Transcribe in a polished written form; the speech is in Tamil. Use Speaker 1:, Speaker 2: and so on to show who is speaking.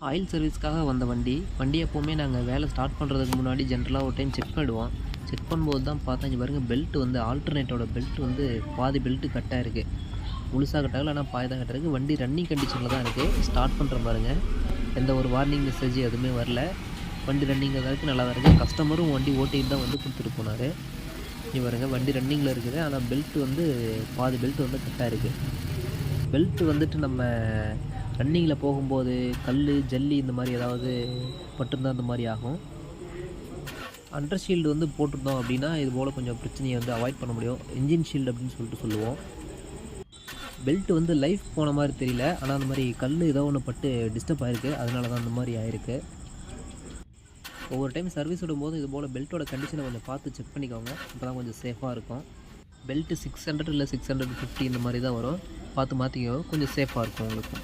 Speaker 1: ஆயில் சர்வீஸ்க்காக வந்த வண்டி எப்போவுமே நாங்கள் வேலை ஸ்டார்ட் பண்ணுறதுக்கு முன்னாடி ஜென்ரலாக ஒரு டைம் செக் பண்ணிவிடுவோம். செக் பண்ணும்போது தான் பார்த்தா இங்கே பாருங்கள், பெல்ட் வந்து ஆல்டர்னேட்டோட பெல்ட் வந்து பாதி பெல்ட்டு கட்டாக இருக்குது. முழுசாக கட்டாகல, ஆனால் பாதி தான் கட்டாயிருக்கு. வண்டி ரன்னிங் கண்டிஷனில் தான் இருக்குது. ஸ்டார்ட் பண்ணுற பாருங்கள், எந்த ஒரு வார்னிங் மெசேஜ் எதுவுமே வரல. வண்டி ரன்னிங் வரைக்கும் நல்லா தான் இருக்குது. கஸ்டமரும் வண்டி ஓட்டிகிட்டு தான் வந்து கொடுத்துட்டு போனார். இங்கே பாருங்கள், வண்டி ரன்னிங்கில் இருக்குது, ஆனால் பெல்ட் வந்து பாதி பெல்ட் வந்து கட்டாக இருக்குது. பெல்ட் வந்துட்டு நம்ம ரன்னிங்கில் போகும்போது கல் ஜல்லி இந்த மாதிரி ஏதாவது பட்டிருந்தால் அந்த மாதிரி ஆகும். அண்டர் ஷீல்டு வந்து போட்டிருந்தோம் அப்படின்னா இது போல் கொஞ்சம் பிரச்சனையை வந்து அவாய்ட் பண்ண முடியும். இன்ஜின் ஷீல்டு அப்படின்னு சொல்லிட்டு சொல்லுவோம். பெல்ட் வந்து லைஃப் போன மாதிரி தெரியல, ஆனால் அந்த மாதிரி கல் ஏதோ ஒன்று பட்டு டிஸ்டர்ப் ஆகிருக்கு. அதனால தான் அந்த மாதிரி ஆயிருக்கு. ஒவ்வொரு டைம் சர்வீஸ் விடும்போது இது போல் பெல்ட்டோட கண்டிஷனை கொஞ்சம் பார்த்து செக் பண்ணிக்கோங்க. அப்போ தான் கொஞ்சம் சேஃபாக இருக்கும். பெல்ட்டு 600 இல்லை 650 இந்த மாதிரி தான் வரும். பார்த்து மாற்றிக்கோ, கொஞ்சம் சேஃபாக இருக்கும் உங்களுக்கு.